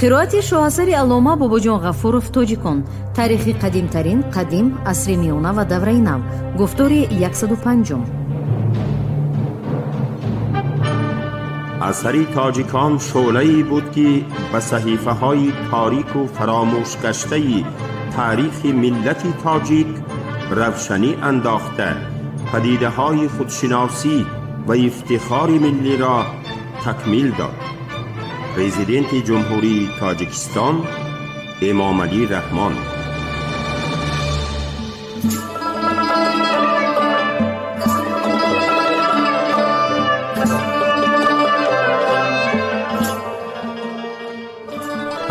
қироати шоҳасари аллома бобоҷон ғафуров, тоҷикон. таърихи қадимтарин, қадим, асри миёна ва давраи нав. гуфтори 105. اثری تاجیکان شعله‌ای بود که به صحیفه‌های تاریک و فراموش گشته تاریخ ملت تاجیک روشنی انداخته، پدیده‌های خودشناسی و افتخار ملی را تکمیل داد. پرزیدنت جمهوری تاجیکستان امامعلی رحمان.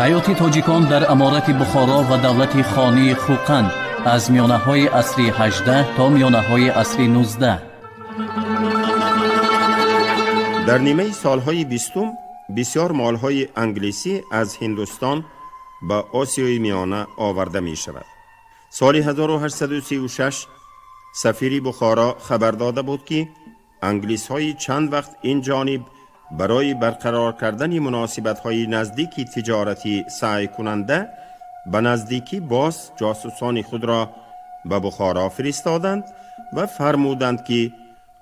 حیات تاجیکان در امارت بخارا و دولت خانی خوقند از میانه‌های عصر 18 تا میانه‌های عصر 19. در نیمه سالهای 20 بسیار مالهای انگلیسی از هندوستان به آسیای میانه آورده می شود. سال 1836 سفیر بخارا خبر داده بود که انگلیس های چند وقت این جانب برای برقرار کردن مناسبت های نزدیکی تجارتی سعی کننده به نزدیکی باز جاسوسان خود را به بخارا فرستادند و فرمودند که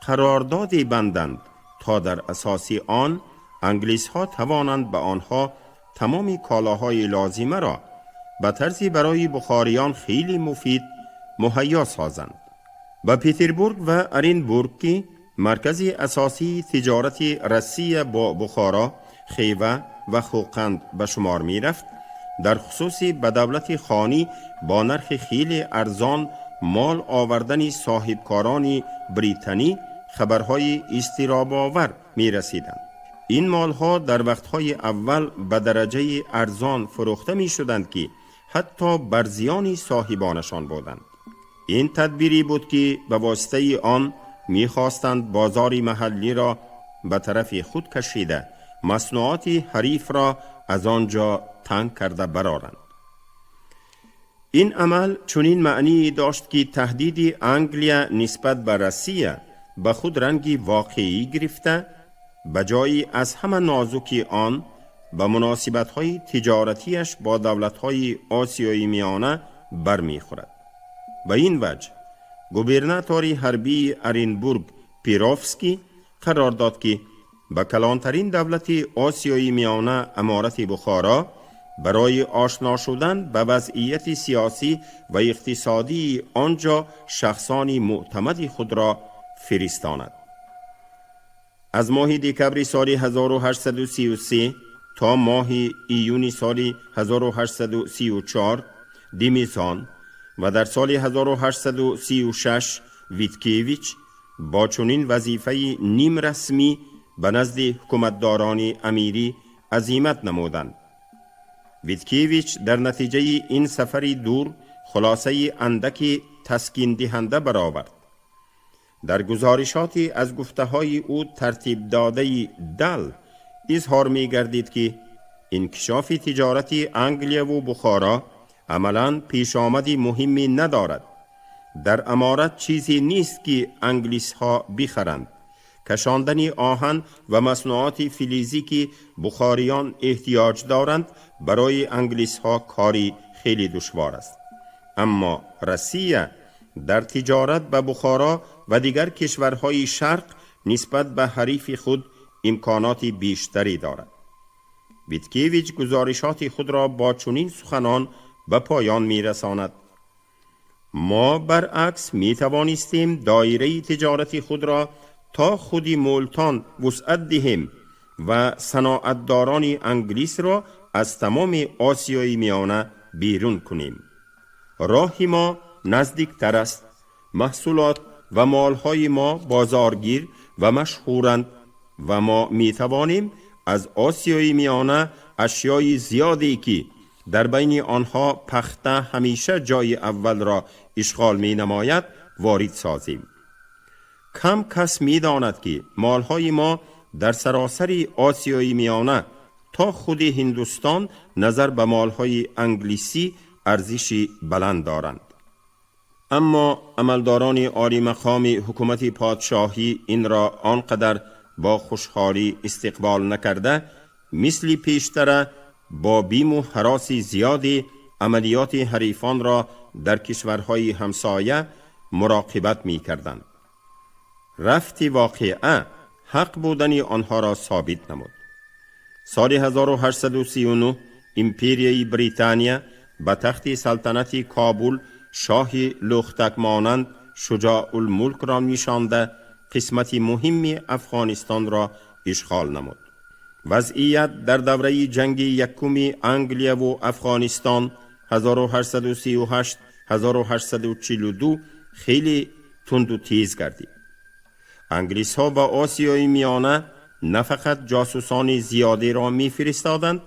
قراردادی بندند تا در اساس آن انگلیس ها توانند به آنها تمام کالاهای لازمه را به طرزی برای بخاریان خیلی مفید مهیا سازند. به پتربورگ و ارینبورگ که مرکز اساسی تجارت روسیه با بخارا، خیوه و خوقند به شمار می رفت، در خصوص به دولت خانی با نرخ خیلی ارزان مال آوردن صاحبکاران بریتانی خبرهای اضطراب‌آور می رسیدند. این مالها در وقتهای اول به درجه ارزان فروخته می شدند که حتی بر زیان صاحبانشان بودند. این تدبیری بود که به واسطه آن می خواستند بازار محلی را به طرف خود کشیده مصنوعات حریف را از آنجا تنگ کرده برآرند. این عمل چنین معنی داشت که تهدید انگلیا نسبت به روسیه به خود رنگی واقعی گرفته، بجای از همه نازکی آن به مناسبت‌های تجارتیش با دولت‌های آسیای میانه برمیخورد. به این وجه گوبرناتور حربی ارینبورگ پیروفسکی قرار داد که به کلانترین دولت آسیای میانه امارت بخارا برای آشنا شدن به وضعیت سیاسی و اقتصادی آنجا شخصان معتمد خود را فرستاند. از ماه دکبر سال 1833 تا ماه ایون سال 1834 دیمیسان و در سال 1836 ویتکیویچ با چنین وظیفه نیم رسمی به نزد حکومتداران امیری عزیمت نمودند. ویتکیویچ در نتیجه این سفری دور خلاصه اندکی تسکین دهنده برآورد. در گزارشاتی از گفته‌های او ترتیب داده دل اظهار می گردید که انکشاف تجارت انگلیا و بخارا عملاً پیش آمدی مهمی ندارد. در امارت چیزی نیست که انگلیس ها بخرند. کشاندن آهن و مصنوعات فلزی که بخاریان احتیاج دارند برای انگلیس ها کاری خیلی دشوار است. اما روسیه در تجارت به بخارا و دیگر کشورهای شرق نسبت به حریف خود امکانات بیشتری دارد. ویتکیویچ گزارشات خود را با چنین سخنان به پایان می رساند. ما برعکس می توانستیم دایره تجارت خود را تا خودی مولتان وسعت دهیم و صناعتداران انگلیس را از تمام آسیای میانه بیرون کنیم. راه ما نزدیک تر است. محصولات و مالهای ما بازارگیر و مشهورند و ما می توانیم از آسیای میانه اشیای زیادی که در بین آنها پخته همیشه جای اول را اشغال می نماید وارد سازیم. کم کس می داند که مالهای ما در سراسر آسیای میانه تا خود هندوستان نظر به مالهای انگلیسی ارزشی بلند دارند. اما عملداران عالی مقام حکومت پادشاهی این را آنقدر با خوشحالی استقبال نکرده، مثل پیشتر با بیم و هراس زیادی عملیات حریفان را در کشورهای همسایه مراقبت می کردند. رفت واقعه حق بودن آنها را ثابت نمود. سال 1839 امپریای بریتانیا به تخت سلطنت کابل شاه لختک مانند شجاع الملک را نشانده قسمت مهمی افغانستان را اشغال نمود. وضعیت در دوره جنگ یکم انگلیا و افغانستان 1838-1842 خیلی تند و تیز گردید. انگلیس ها با آسیای میانه نه فقط جاسوسان زیادی را می فرستادند،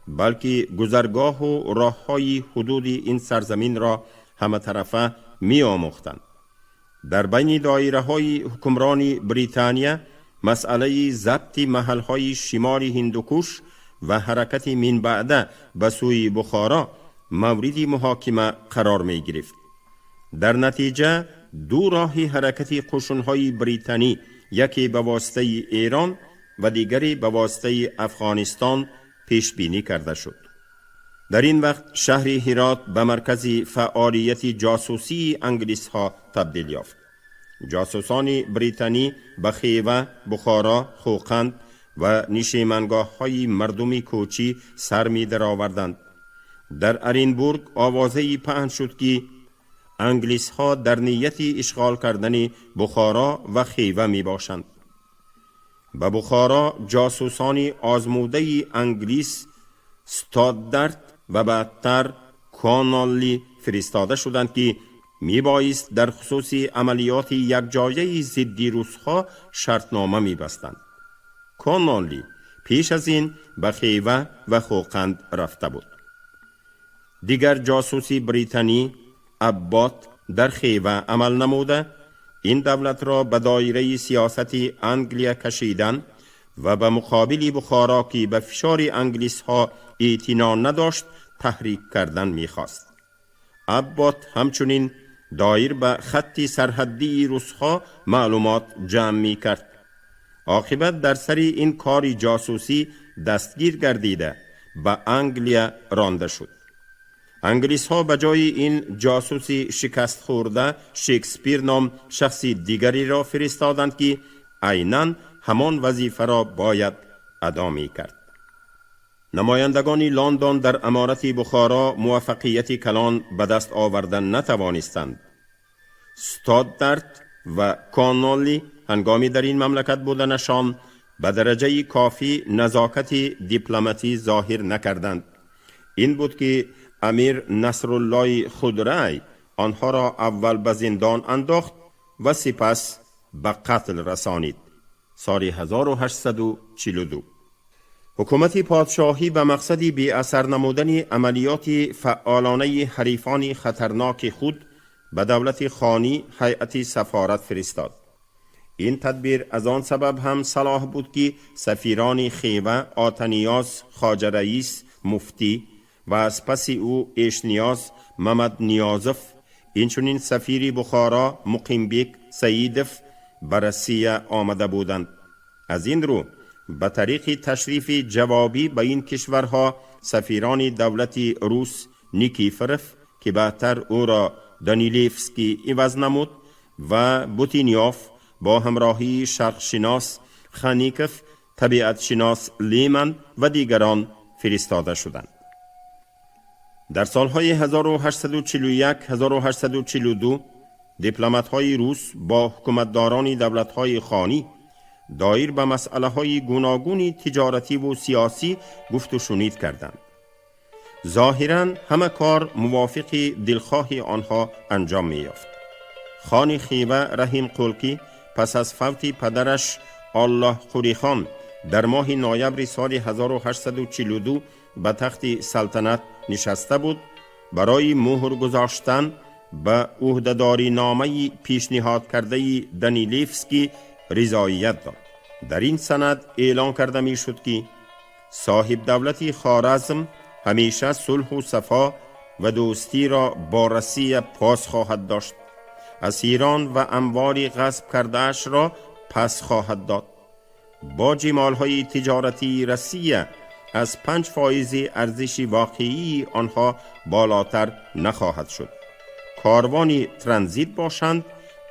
بلکه گذرگاه و راه های حدود این سرزمین را همه طرفه می آموختند. در بین دایره های حکمرانی بریتانیا مسئله ضبط محل های شمال هندوکش و حرکت من بعده به سوی بخارا مورد محاکمه قرار می گرفت. در نتیجه دو راه حرکت قشون‌های بریتانی، یکی به واسطه ایران و دیگری به واسطه افغانستان پیش بینی کرده شد. در این وقت شهر هرات به مرکز فعالیت جاسوسی انگلیس ها تبدیل یافت. جاسوسان بریتانی به خیوه، بخارا، خوقند و نشیمنگاه های مردمی کوچی سر می در آوردند. در ارینبورگ آوازه‌ای پهن شد که انگلیس ها در نیت اشغال کردن بخارا و خیوه می باشند. به بخارا جاسوسان آزموده انگلیس استاددارت و بعدتر کانالی فرستاده شدند که می بایست در خصوص عملیات یکجایی ضد روس‌ها شرطنامه می بستند. کانالی پیش از این به خیوه و خوقند رفته بود. دیگر جاسوسی بریتانی ابات در خیوه عمل نموده این دولت را به دایره سیاست انگلیا کشیدن و به مقابل بخارا که به فشار انگلیس ها اعتنا نداشت تحریک کردن میخواست. ابات همچنین دایر به خط سرحدی روس‌ها معلومات جمع می کرد. عاقبت در سر این کار جاسوسی دستگیر گردیده به انگلیا رانده شد. انگلیس ها به جای این جاسوسی شکست خورده شکسپیر نام شخص دیگری را فرستادند که عیناً همان وظیفه را باید ادا می کرد. نمایندگان لندن در امارت بخارا موفقیت کلان به دست آوردن نتوانستند. استاددارت و کانالی هنگامی در این مملکت بودنشان به درجه کافی نزاکت دیپلماتی ظاهر نکردند. این بود که امیر نصرالله خودرای آنها را اول به زندان انداخت و سپس به قتل رسانید. سال 1842 حکومت پادشاهی به مقصد بی اثر نمودن عملیات فعالانه حریفان خطرناک خود به دولت خانی هیئت سفارت فرستاد. این تدبیر از آن سبب هم صلاح بود که سفیران خیوه، آتنیاز، خواجه رئیس، مفتی و از پس او اشنیاز، محمد نیازف، اینچنین سفیر بخارا مقیم بیک سیدف به روسیه آمده بودند. از این رو به طریق تشریف جوابی به این کشورها سفیران دولت روس نیکیفرف که بعدتر او را دانیلیفسکی عوض نمود و بوتینیوف با همراهی شرقشناس خانیکف، طبیعت شناس لیمن و دیگران فرستاده شدند. در سالهای 1841-1842 دیپلمات‌های روس با حکومتداران دولت‌های خانی دایر به مسئله‌های گوناگون تجارتی و سیاسی گفت و شنید کردند. ظاهراً همه کار موافق دلخواه آنها انجام می‌یافت. خان خیوه رحیم قلقی پس از فوت پدرش الله قلی خان در ماه نوامبر سال 1842 به تخت سلطنت نشسته بود. برای مهر گذاشتن به عهده‌داری نامه پیشنهاد کرده دانیلیفسکی رضایت داد. در این سند اعلان کرده می شد که صاحب دولت خوارزم همیشه صلح و صفا و دوستی را با روسیه پاس خواهد داشت. اسیران و اموال غصب کرده‌اش را پس خواهد داد. با جمالهای تجارتی روسیه از 5% ارزش واقعی آنها بالاتر نخواهد شد. کاروانی ترانزیت باشند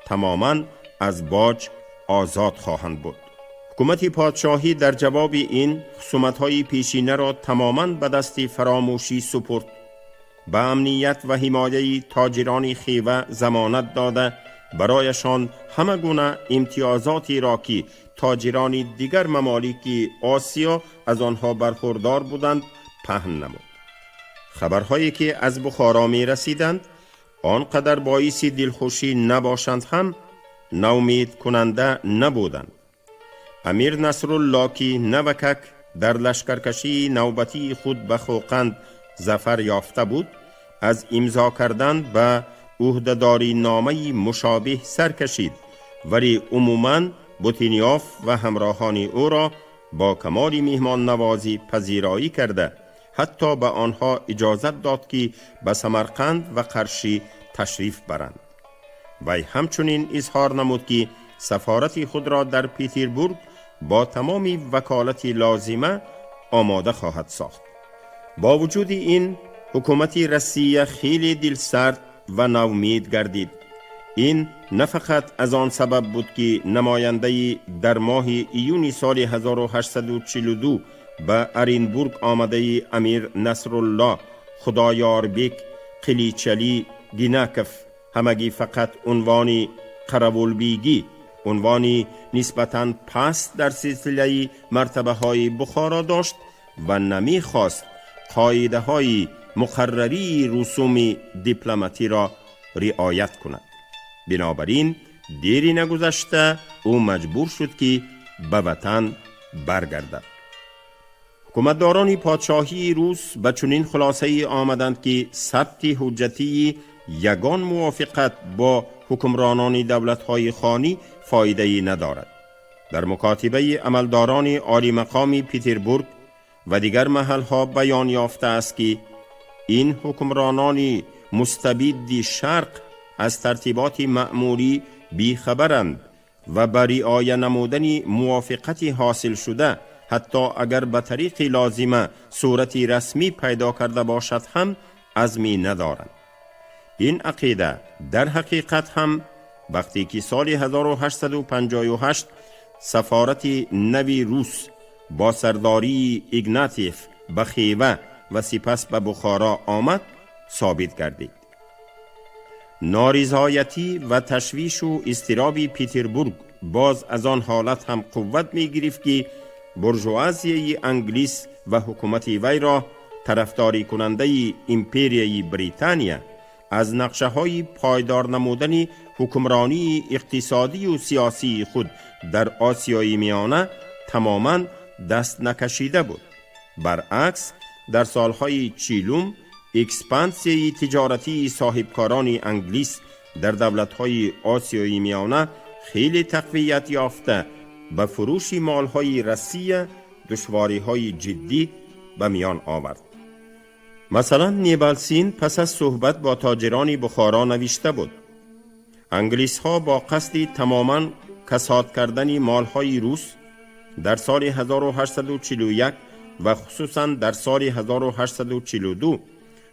تماماً از باج آزاد خواهند بود. حکومت پادشاهی در جواب این خصومت‌های پیشینه را تماماً به دست فراموشی سپرد. به امنیت و حمایت تاجران خیوه ضمانت داده برایشان همه گونه امتیازاتی را که تاجران دیگر ممالک آسیا از آنها برخوردار بودند پهن نمود. خبرهایی که از بخارا می رسیدند آنقدر باعث دلخوشی نباشند هم ناامید کننده نبودند. امیر نصرالله که نوکک در لشکرکشی نوبتی خود به خوقند ظفر یافته بود، از امضا کردن به عهده‌داری نامه مشابه سر کشید، ولی عموماً بوتینیوف و همراهان او را با کمال میهمان نوازی پذیرایی کرده حتی به آنها اجازت داد که به سمرقند و قرشی تشریف برند. وی همچنین اظهار نمود که سفارت خود را در پترزبورگ با تمام وکالت لازمه آماده خواهد ساخت. با وجود این حکومت روسیه خیلی دلسرد و ناامید گردید. این نه فقط از آن سبب بود که نماینده در ماه ایون سال 1842 به ارینبورگ آمده امیر نصرالله خدایاربک قلیچلی گیناکف همگی فقط عنوان قراولبیگی، عنوانی نسبتاً پست در سلسله مرتبه های بخارا داشت و نمی خواست قاعده های مقرری رسوم دیپلماتی را رعایت کند. بنابراین دیری نگذشته او مجبور شد که به وطن برگردد. حکومتداران پادشاهی روس به چنین خلاصه آمدند که ثبت حجتی یگان موافقت با حکمرانان دولت‌های خانی فایده ندارد. در مکاتبه عملداران عالی مقام پترزبورگ و دیگر محل‌ها بیان یافته است که این حکمرانان مستبد شرق از ترتیبات مأموری بیخبرند و بر رعایت نمودن موافقت حاصل شده حتی اگر به طریق لازمه صورت رسمی پیدا کرده باشد هم عزمی ندارند. این عقیده در حقیقت هم وقتی که سال 1858 سفارت نوی روس با سرداری ایگناتیف به خیوه و سپس به بخارا آمد ثابت گردید. نارضایتی و تشویش و اضطراب پترزبورگ باز از آن حالت هم قوت می گرفت که بورژوازی انگلیس و حکومت وی را طرفداری کننده امپریای بریتانیا از نقشه های پایدار نمودن حکمرانی اقتصادی و سیاسی خود در آسیای میانه تماما دست نکشیده بود. برعکس در سالهای چیلوم اکسپانسیای تجارتی صاحبکاران انگلیس در دولت‌های آسیای میانه خیلی تقویت یافته به فروش مال‌های روسیه دشواری‌های جدی به میان آورد. مثلا نیبالسین پس از صحبت با تاجران بخارا نوشته بود: انگلیس‌ها با قصد تماماً کساد کردن مال‌های روس در سال 1841 و خصوصاً در سال 1842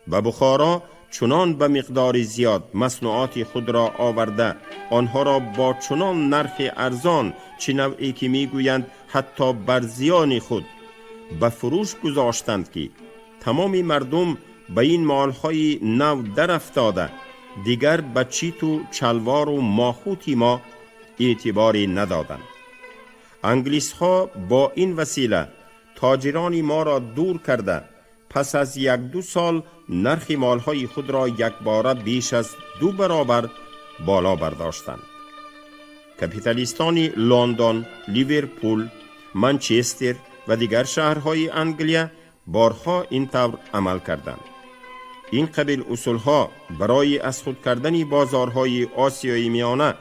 و بخارا چنان به مقدار زیاد مصنوعات خود را آورده آنها را با چنان نرخ ارزان چه نوعی که میگویند حتی بر زیان خود به فروش گذاشتند که تمام مردم به این مالهای نو در افتاده دیگر به چیت و چلوار و ماخوتی ما اعتباری ندادند. انگلیس ها با این وسیله تاجران ما را دور کرده پس از 1-2 سال نرخ مالهای خود را یک باره بیش از 2 برابر بالا برداشتند. کپیتالیستان لندن، لیورپول، منچستر و دیگر شهرهای انگلیا بارها این طور عمل کردند. این قبیل اصولها برای از خود کردن بازارهای آسیای میانه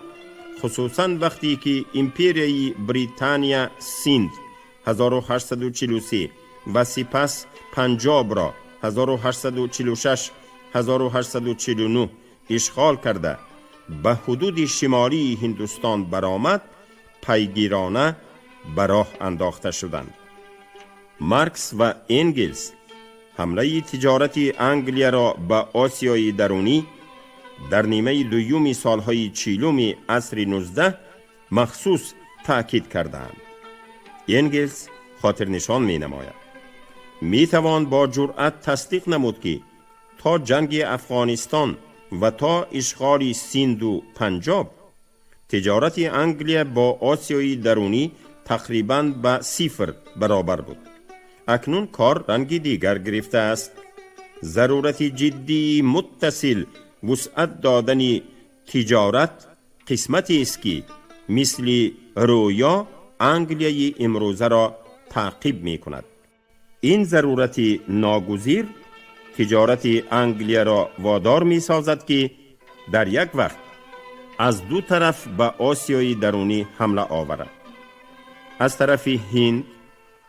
خصوصاً وقتی که امپریای بریتانیا سیند 1843 و سپس پنجاب را 1846 1849 اشغال کرده به حدود شمالی هندوستان برآمد، پیگیرانه به راه انداخته شدند. مارکس و انگلز حمله تجارتی انگلیا را به آسیای درونی در نیمه دوم سالهای 40 عصر 19 مخصوص تأکید کردند. انگلز خاطر نشان می نماید. می توان با جرأت تصدیق نمود که تا جنگ افغانستان و تا اشغال سیند و پنجاب تجارت انگلیا با آسیای درونی تقریباً به 0 برابر بود. اکنون کار رنگی دیگر گرفته است. ضرورت جدی متصل وسعت دادن تجارت قسمتی است که مثل رویا انگلیای امروزه را تعقیب می کند. این ضرورت ناگزیر تجارت انگلیا را وادار می سازد که در یک وقت از دو طرف به آسیای درونی حمله آورد، از طرف هند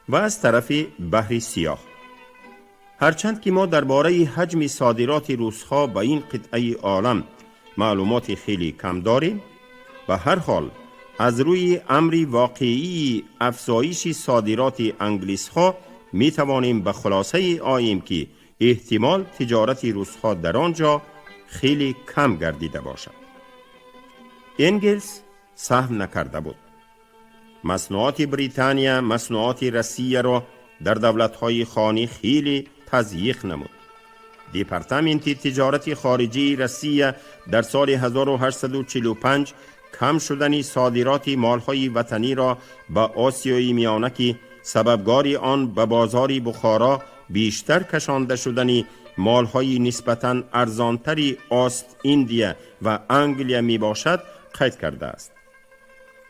و از طرف بحر سیاه. هرچند که ما درباره حجم صادرات روس‌ها به این قطعه عالم معلومات خیلی کم داریم، به هر حال از روی امر واقعی افزایش صادرات انگلیس‌ها می توانیم به خلاصه آییم که احتمال تجارت روس‌ها در آنجا خیلی کم گردیده باشد. انگلز سهم نکرده بود. مصنوعات بریتانیا مصنوعات روسیه را در دولت‌های خانی خیلی تضییق نمود. دپارتمنت تجارت خارجی روسیه در سال 1845 کم شدن صادرات مال‌های وطنی را به آسیای میانه که سببگار آن به بازار بخارا بیشتر کشانده شدن مال‌های نسبتاً ارزانتری است ایندیا و انگلیا می باشد قید کرده است.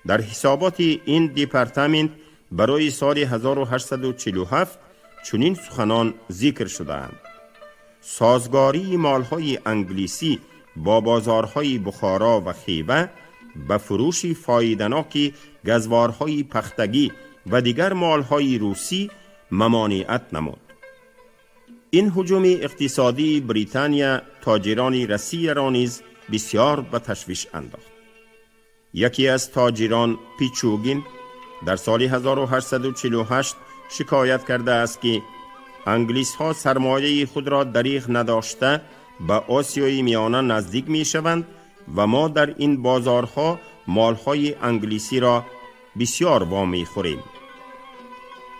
در حسابات این دپارتمنت برای سال 1847 چنین سخنان ذکر شده‌اند: سازگاری مال‌های انگلیسی با بازارهای بخارا و خیوه به فروش فایده‌ناک گزوارهای پختگی و دیگر مال‌های روسی ممانعت نمود. این هجوم اقتصادی بریتانیا تاجران روسیه را نیز بسیار به تشویش انداخت. یکی از تاجران پیچوگین در سال 1848 شکایت کرده است که انگلیس ها سرمایه خود را دریغ نداشته به آسیای میانه نزدیک می شوند و ما در این بازارها مالهای انگلیسی را بسیار وامی خوریم.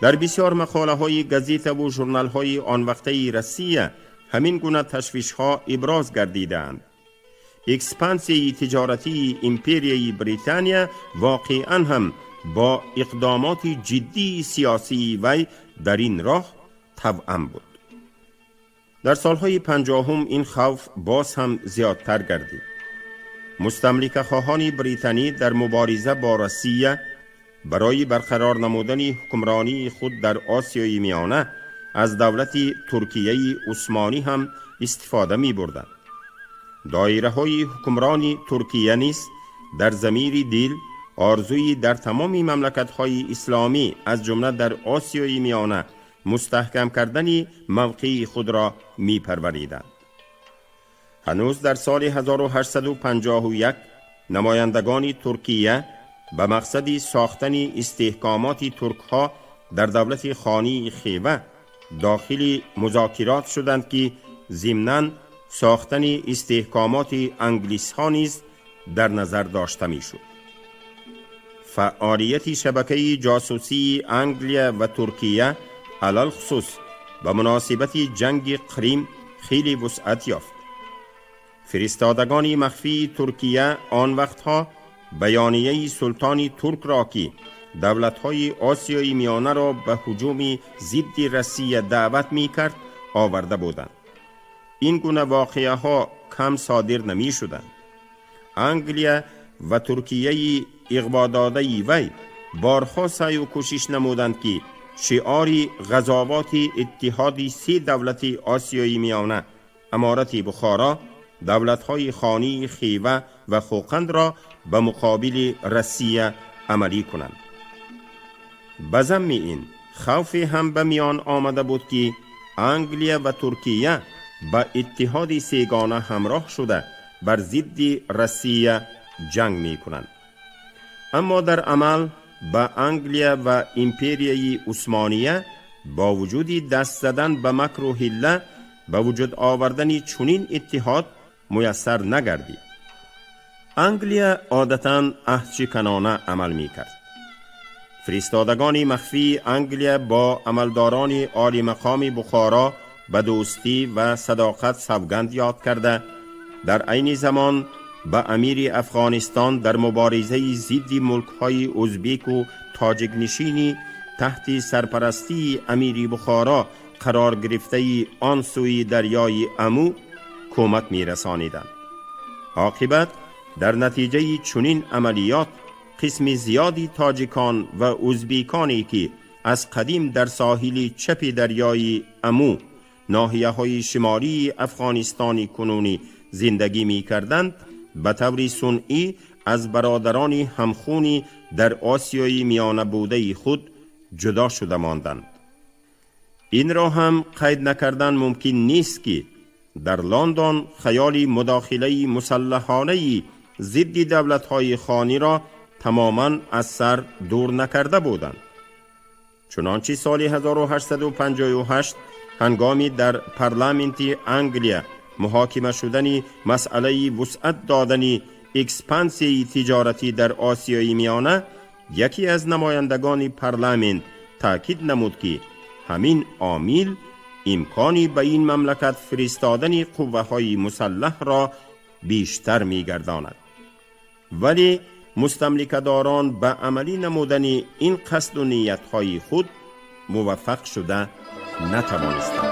در بسیار مقاله های گزیته و ژورنال های آن وقته روسیه همین گونه تشویش ها ابراز گردیدند. اکسپانسی تجارتی امپریای بریتانیا واقعا هم با اقدامات جدی سیاسی وی در این راه توأم بود. در سالهای 50 این خوف باز هم زیادتر گردید. مستملکه خواهان بریتانی در مبارزه با روسیه برای برقرار نمودن حکمرانی خود در آسیای میانه از دولت ترکیه عثمانی هم استفاده می بردند. دایره های حکمرانی ترکیه نیز در ضمیر دل آرزوی در تمام مملکت های اسلامی از جمله در آسیای میانه مستحکم کردن موقع خود را می پروریدند. هنوز در سال 1851 نمایندگان ترکیه به مقصد ساختن استحکامات ترک ها در دولت خانی خیوه داخل مذاکرات شدند که ضمناً ساختن استحکامات انگلیس ها نیز در نظر داشته می شد. فعالیت شبکه جاسوسی انگلیا و ترکیه علل خصوص به مناسبت جنگ قریم خیلی وسعت یافت. فرستادگان مخفی ترکیه آن وقتها بیانیه سلطان ترک را که دولت‌های آسیای میانه را به هجوم ضد روسیه دعوت می کرد آورده بودند. این گونه واقعه ها کم صادر نمی شدند. انگلیا و ترکیه اغوا داده وی بارها سعی و کوشش نمودند که شعار غزوات اتحاد 3 دولت آسیای میانه امارت بخارا، دولت‌های خانی خیوه و خوقند را به مقابل روسیه عملی کنند. به ضمن این خوف هم به میان آمده بود که انگلیا و ترکیه با اتحاد سیگانه همراه شده بر ضد روسیه جنگ می کنند. اما در عمل با انگلیا و امپریای عثمانیه با وجودی دست زدن به مکر و حیله به وجود آوردن چنین اتحاد میسر نگردید. انگلیا عادتاً عهدشکنانه عمل می کرد. فرستادگان مخفی انگلیا با عملداران عالی مقام بخارا به دوستی و صداقت سوگند یاد کرده، در عین زمان به امیر افغانستان در مبارزه ضد ملک‌های ازبک و تاجیک نشینی تحت سرپرستی امیر بخارا قرار گرفته آن سوی دریای امو کمک می رسانیدند. عاقبت در نتیجه چنین عملیات قسم زیادی تاجیکان و ازبیکانی که از قدیم در ساحل چپ دریای امو ناحیه های شمالی افغانستان کنونی زندگی می کردند به طور صنعی از برادران همخونی در آسیای میانه بوده خود جدا شده ماندند. این را هم قید نکردن ممکن نیست که در لندن خیال مداخله مسلحانه ضد دولت‌های خانی را تماما از سر دور نکرده بودند. چنانچه سال 1858 هنگامی در پارلمانت انگلیا محاکمه شدن مسئله وسعت دادن اکسپانسی تجارتی در آسیای میانه، یکی از نمایندگان پارلمان تاکید نمود که همین عامل امکانی به این مملکت فرستادن قوه‌های مسلح را بیشتر می‌گرداند. ولی مستملکه‌داران به عملی نمودن این قصد و نیت‌های خود موفق شده نتوانستند.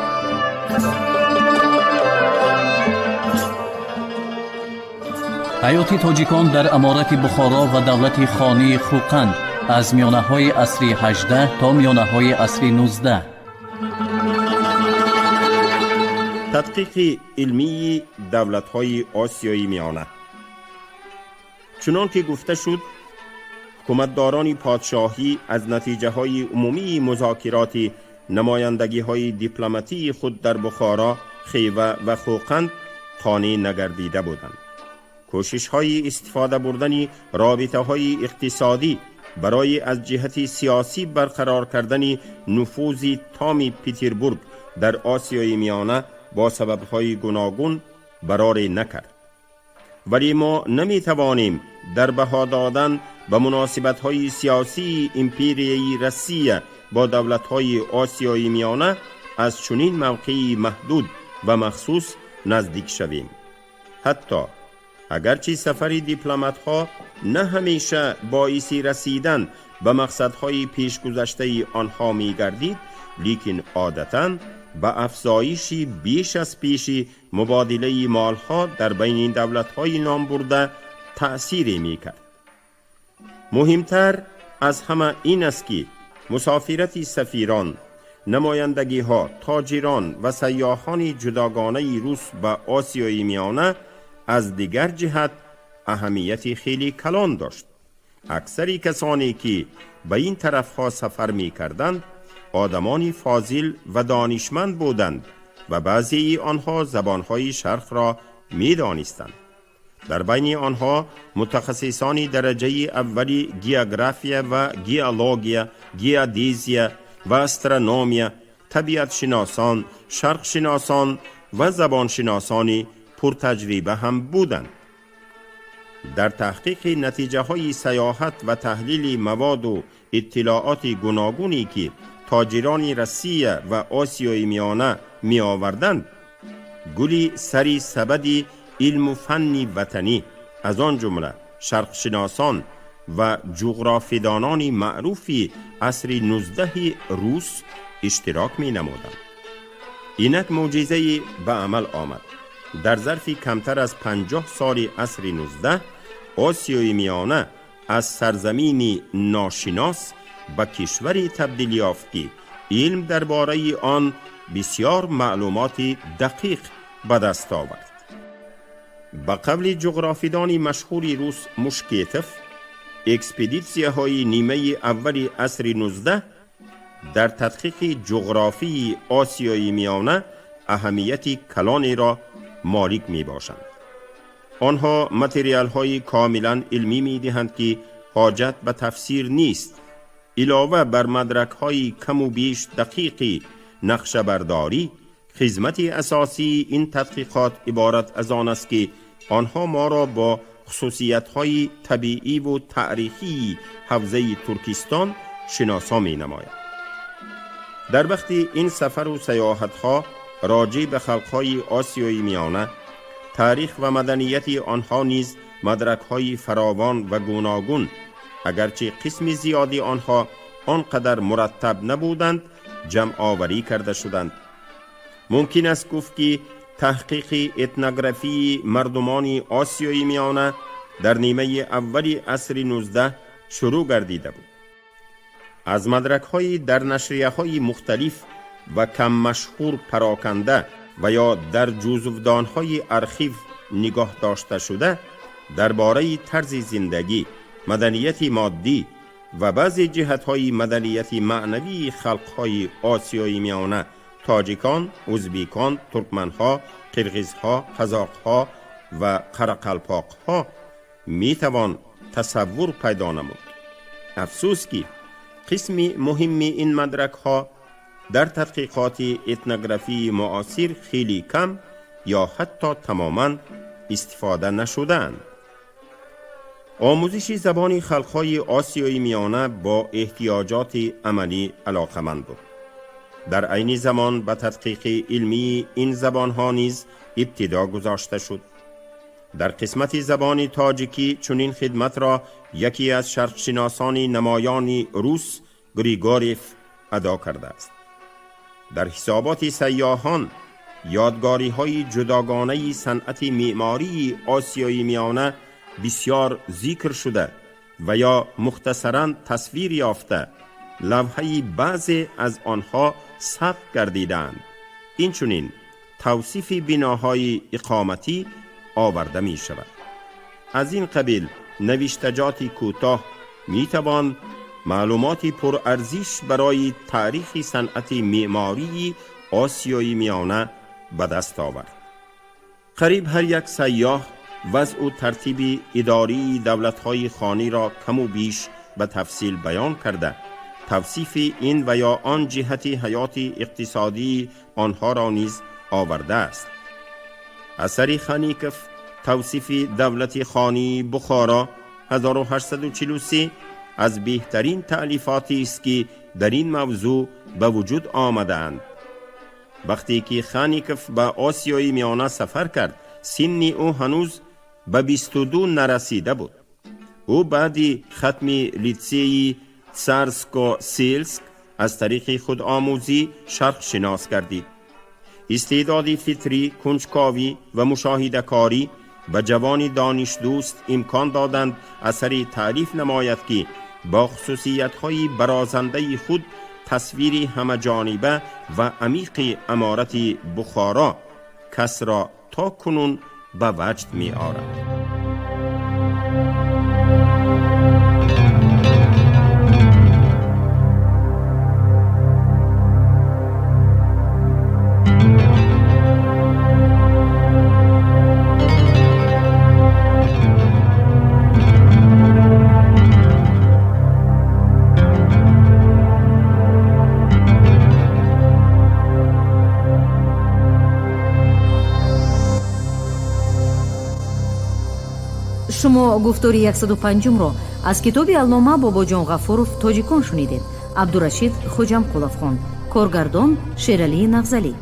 حیات تاجیکان در امارت بخارا و دولت خانی خوقند از میانه‌های عصر 18 تا میانه‌های عصر 19. تدقیق علمی دولت‌های آسیای میانه. چنان که گفته شد، حکومتداران پادشاهی از نتیجه‌های عمومی مذاکرات نمایندگی‌های دیپلماتی خود در بخارا، خیوه و خوقند قانع نگردیده بودند. کوشش‌های استفاده بردن رابطه‌های اقتصادی برای از جهت سیاسی برقرار کردن نفوذ تام پترزبورگ در آسیای میانه با سبب‌های گوناگون برار نکرد. ولی ما نمی‌توانیم در بها دادن به مناسبت‌های سیاسی امپریایی روسیه با دولت‌های آسیای میانه از چنین موقعی محدود و مخصوص نزدیک شویم. حتی اگرچه سفر دیپلمات‌ها نه همیشه باعث رسیدن به مقصدهای پیشگذشته آنها می‌گردید، لیکن عادتاً به افزایش بیش از پیش مبادله مالها در بین دولت‌های نام برده تأثیر می‌کرد. مهمتر از همه این است که مسافرت سفیران، نمایندگی‌ها، تاجران و سیاحان جداگانه روس به آسیای میانه از دیگر جهت اهمیت خیلی کلان داشت. اکثری کسانی که به این طرفها سفر می کردند آدمانی فاضل و دانشمند بودند و بعضی آنها زبانهای شرق را می دانستند. در بین آنها متخصصان درجه اولی گیوگرافیا و گیولوژیا، گیودیزیا و استرونومیا، طبیعت شناسان، شرق شناسان و زبان شناسانی پرتجربه هم بودند. در تحقیق نتیجه های سیاحت و تحلیل مواد و اطلاعات گوناگونی که تاجران روسیه و آسیای میانه می آوردند، گلی سری سبد علم و فن وطنی از آن جمله شرق شناسان و جغرافیدانان معروف عصر 19 روس اشتراک می نمودند. اینک معجزه به عمل آمد. در ظرف کمتر از 50 سال عصر 19 آسیای میانه از سرزمین ناشناس به کشوری تبدیل یافت که علم درباره آن بسیار معلومات دقیق به دست آورد. به قبل جغرافیدان مشهور روس موشکیتوف، اکسپدیسیه‌های نیمه اول عصر 19 در تدقیق جغرافی آسیای میانه اهمیت کلانی را مالک می باشند. آنها متریال های کاملا علمی می دهند که حاجت به تفسیر نیست. علاوه بر مدرک‌های کم و بیش دقیقی نقشه برداری، خدمت اساسی این تحقیقات عبارت از آن است که آنها ما را با خصوصیت‌های طبیعی و تاریخی حوزه ترکستان شناسا می‌نماید. در وقتی این سفر و سیاحت‌ها راجع به خلق‌های آسیای میانه، تاریخ و مدنیت آنها نیز مدرک‌های فراوان و گوناگون، اگرچه قسم زیادی آنها آنقدر مرتب نبودند، جمع آوری کرده شدند. ممکن است گفت که تحقیق اتنوگرافی مردمان آسیای میانه در نیمه اولی عصر 19 شروع گردیده بود. از مدرک‌های در نشریه‌های مختلف و کم مشهور پراکنده و یا در جزودان‌های ارشیو نگاه داشته شده، درباره طرز زندگی، مدنیت مادی و بعضی جهت‌های مدنیت معنوی خلق‌های آسیای میانه، تاجیکان، ازبیکان، ترکمن‌ها، قرغیزها، قزاق‌ها و قرقلپاق‌ها میتوان تصور پیدا نمود. افسوس که قسم مهم این مدرک‌ها در تحقیقات اتنوگرافی معاصر خیلی کم یا حتی تماماً استفاده نشدند. آموزش زبان خلق‌های آسیای میانه با احتیاجات عملی علاقمند بود. در عین زمان به تحقیق علمی این زبان‌ها نیز ابتدا گذاشته شد. در قسمت زبان تاجیکی چنین خدمت را یکی از شرقشناسان نمایان روس، گریگوریف، ادا کرده است. در حسابات سیاحان یادگاری‌های جداگانه صنعت معماری آسیای میانه بسیار ذکر شده و یا مختصراً تصویر یافته، لوحه بعضی از آنها ثبت گردیدند. این چنین توصیف بناهای اقامتی آورده می شود. از این قبیل نوشتجاتی کوتاه می توان معلومات پرارزش برای تاریخ صنعت معماری آسیای میانه به دست آورد. قریب هر یک سیاح وضع و ترتیب اداری دولت‌های خانی را کم و بیش به تفصیل بیان کرده، توصیف این و یا آن جهت حیات اقتصادی آنها را نیز آورده است. اثر خانیکف توصیف دولت خانی بخارا 1843 از بهترین تألیفاتی است که در این موضوع به وجود آمدند. وقتی که خانیکف به آسیای میانه سفر کرد، سن او هنوز به 22 نرسیده بود. او بعد ختم لیتسه تسارسکو سیلسک از طریق خودآموزی شرق شناس گردید. استعداد فطری، کنجکاوی و مشاهده کاری به جوان دانش دوست امکان دادند اثری تعریف نماید که با خصوصیت‌های برازنده خود تصویر همه جانبه و عمیق عمارت بخارا کس را تا کنون به وجد می آرد. شما گفتاری 105 را از کتاب علامه باباجان غفورов توجیکان شنیدید. عبدالرشید خوجامقулов خوند. کارگردان شیرالی نغزلی.